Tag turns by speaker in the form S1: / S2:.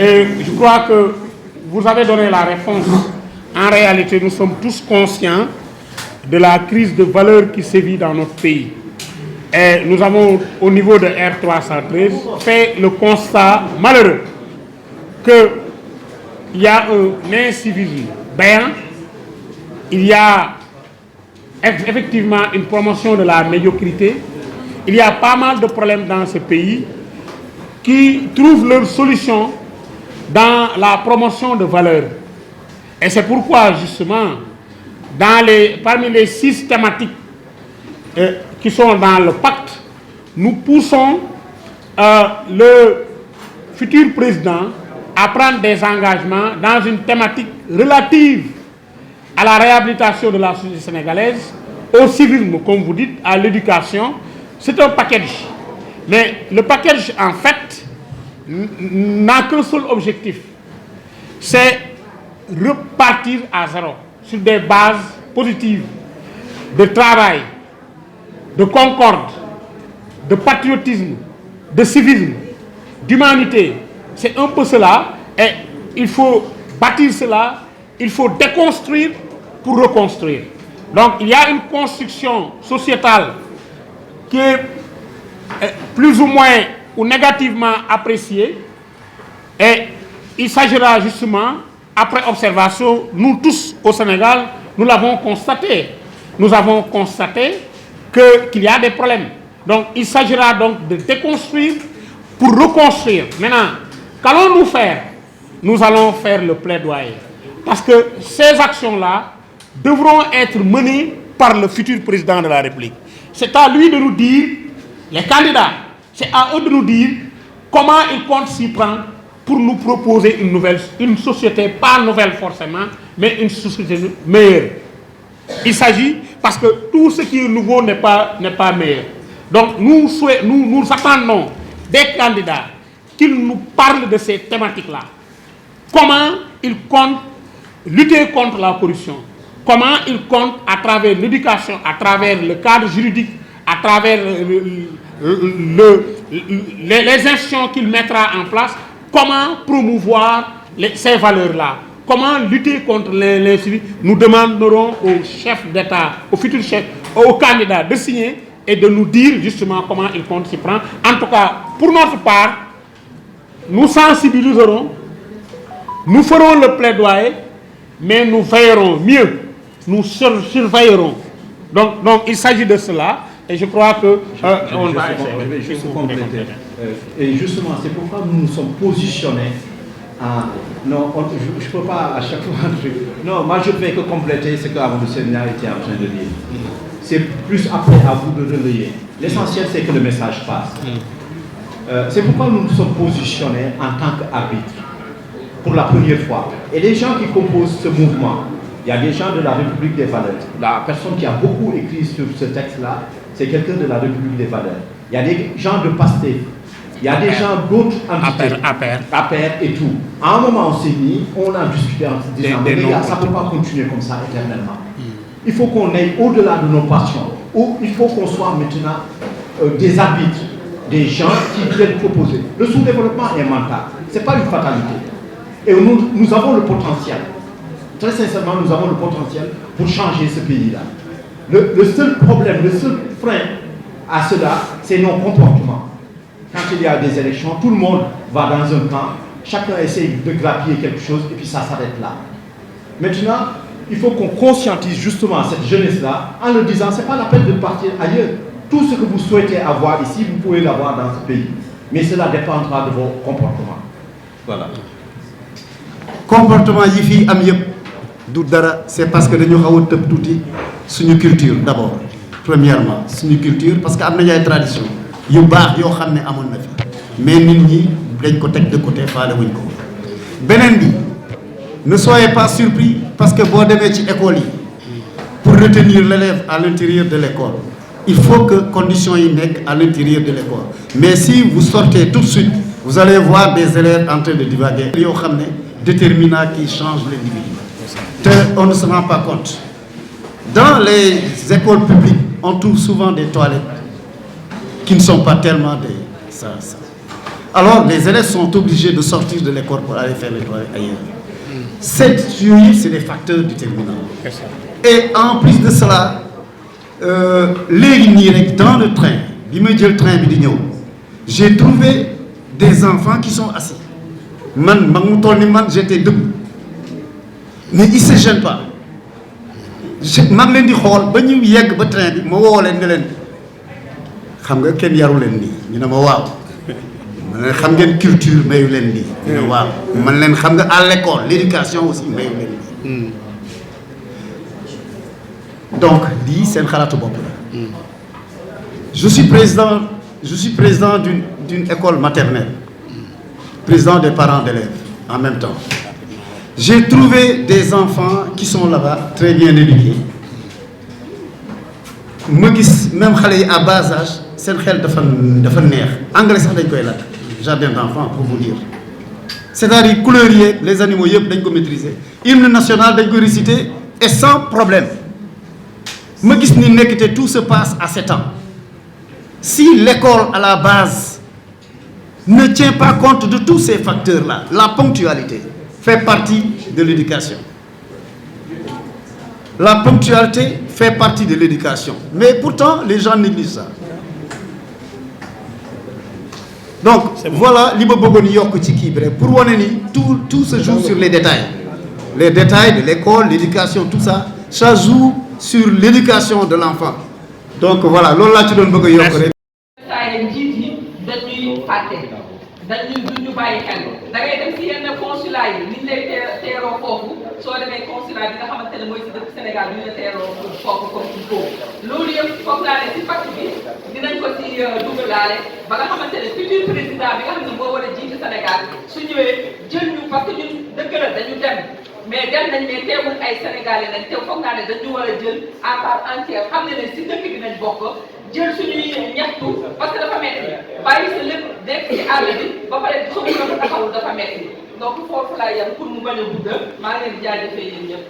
S1: Et je crois que vous avez donné la réponse. En réalité, nous sommes tous conscients de la crise de valeur qui sévit dans notre pays. Et nous avons, au niveau de R313, fait le constat malheureux qu'il y a un incivisme béant, il y a effectivement une promotion de la médiocrité, il y a pas mal de problèmes dans ce pays qui trouvent leur solution dans la promotion de valeurs. Et c'est pourquoi, justement, parmi les 6 thématiques qui sont dans le pacte, nous poussons le futur président à prendre des engagements dans une thématique relative à la réhabilitation de la société sénégalaise, au civisme, comme vous dites, à l'éducation. C'est un package. Mais le package, en fait, n'a qu'un seul objectif. C'est repartir à zéro, sur des bases positives, de travail, de concorde, de patriotisme, de civisme, d'humanité. C'est un peu cela, et il faut bâtir cela, il faut déconstruire pour reconstruire. Donc il y a une construction sociétale qui est plus ou moins ou négativement appréciée, et il s'agira justement, après observation, nous tous au Sénégal, nous l'avons constaté. Nous avons constaté qu'il y a des problèmes. Donc il s'agira donc de déconstruire pour reconstruire. Maintenant, qu'allons-nous faire? Nous allons faire le plaidoyer. Parce que ces actions-là devront être menées par le futur président de la République. C'est à lui de nous dire, les candidats, c'est à eux de nous dire comment ils comptent s'y prendre pour nous proposer une société, pas nouvelle forcément, mais une société meilleure. Il s'agit, parce que tout ce qui est nouveau n'est pas meilleur. Donc nous attendons des candidats qu'ils nous parlent de ces thématiques-là. Comment ils comptent lutter contre la corruption? Comment ils comptent, à travers l'éducation, à travers le cadre juridique, à travers les institutions qu'il mettra en place, comment promouvoir ces valeurs-là? Comment lutter contre l'incivisme? Nous demanderons au chef d'État, au futur chef, aux candidats de signer et de nous dire justement comment ils comptent s'y prendre. En tout cas, pour notre part, nous sensibiliserons, nous ferons le plaidoyer, mais nous veillerons mieux, nous surveillerons. Donc il s'agit de cela, et je crois que on va essayer.
S2: Juste compléter. Et justement, c'est pourquoi nous nous sommes positionnés à... Non, je ne peux pas à chaque fois... Non, moi je ne fais que compléter ce qu'Amadou Senia était en train de dire. C'est plus après à vous de relayer. L'essentiel, c'est que le message passe. C'est pourquoi nous nous sommes positionnés en tant qu'arbitre, pour la première fois. Et les gens qui composent ce mouvement, il y a des gens de la République des valeurs. La personne qui a beaucoup écrit sur ce texte-là, c'est quelqu'un de la République des valeurs. Il y a des gens de Pastef, il y a des gens d'autres entités, APR et tout. À un moment, on s'est mis, on a discuté en se disant, mais les gars, ça ne peut pas continuer comme ça éternellement. Il faut qu'on aille au-delà de nos passions, ou il faut qu'on soit maintenant des arbitres, des gens qui viennent proposer. Le sous-développement est mental, ce n'est pas une fatalité. Et nous avons le potentiel. Très sincèrement, nous avons le potentiel pour changer ce pays-là. Le seul problème, le seul frein à cela, c'est nos comportements. Quand il y a des élections, tout le monde va dans un camp, chacun essaie de grappiller quelque chose et puis ça s'arrête là. Maintenant, il faut qu'on conscientise justement cette jeunesse-là en leur disant, ce n'est pas la peine de partir ailleurs. Tout ce que vous souhaitez avoir ici, vous pouvez l'avoir dans ce pays. Mais cela dépendra de vos comportements. Voilà.
S3: Comportement yi fi am yëpp du dara, c'est parce que dañu xaw a tëb tuuti suñu culture d'abord. Premièrement suñu culture, parce que am nañu ay tradition yu baax yoo xam ne amoon na fi mais nit ñi dañ ko teg de côté faale wuñ ko. Beneen bi, ne soyez pas surpris parce que boo demee ci école yi pour retenir l'élève à l'intérieur de l'école, il faut que conditions yi nekk à l'intérieur de l'école. Mais si vous sortez tout de suite, vous allez voir des élèves en train de divaguer yoo xam ne déterminants qui changent l'individu. On ne se rend pas compte. Dans les écoles publiques, on trouve souvent des toilettes qui ne sont pas tellement des... Ça. alors les élèves sont obligés de sortir de l'école pour aller faire les toilettes ailleurs. C'est des facteurs déterminants. Et en plus de cela, les lignes dans le train, le train, j'ai trouvé des enfants qui sont assis. J'étais debout. Mais ils ne se gênent pas. Je suis train xam ngeen culture mayu leen lii. waaw man leen xam nga à l'école l'éducation aussi mayu leen lii. donc lii seen xalaatu bopp la. je suis président d'une école maternelle, président des parents d'élèves en même temps. J'ai trouvé des enfants qui sont là-bas très bien éduqués. ma gis même xale yi à bas âge seen xel dafa neex anglais sax dañ koy lakk. Jardin d'enfants pour vous dire. C'est-à-dire couleurs yeeg les animaux yëpp dañ ko maîtriser hymne national dañ ko réciter et sans problème. ma gis ni nekkite tout se passe à 7 ans. Si l'école à la base ne tient pas compte de tous ces facteurs-là, la ponctualité fait partie de l'éducation. La ponctualité fait partie de l'éducation. Mais pourtant, les gens négligent ça. Donc, voilà, pour voir tout se joue sur les détails. Les détails de l'école, l'éducation, tout ça, ça joue sur l'éducation de l'enfant. Donc voilà, là tu donnes beaucoup de dañuy duñu bàyyi xel da ngay dem si yenn consulat yi liñ lay teeroo foofu soo demee consulat bi nga xamante ne mooy si dëkk Sénégal bi ñu la teeroo foofu comme il faut loolu yëpp foog naa ne si pàcc bi dinañ ko si dugalaale ba nga xamante ne futur président bi nga xam ne moo war a jiite Sénégal su ñëwee jël ñu parce que ñun dëgg la dañu dem mais dem nañ ne teewul ay Sénégalais nañ teew foog naa ne dañu war a jël à part entière xam ne ne si dëkk bi nañ bokk jël suñuy ñaxtu parce que dafa metti bàyyi sa lépp nekk ci àll bi ba pare xamu na ko taxawul dafa metti donc foofu laa yem pour mu bañ a gudd maa ngi leen di jaajëfee yéen ñëpp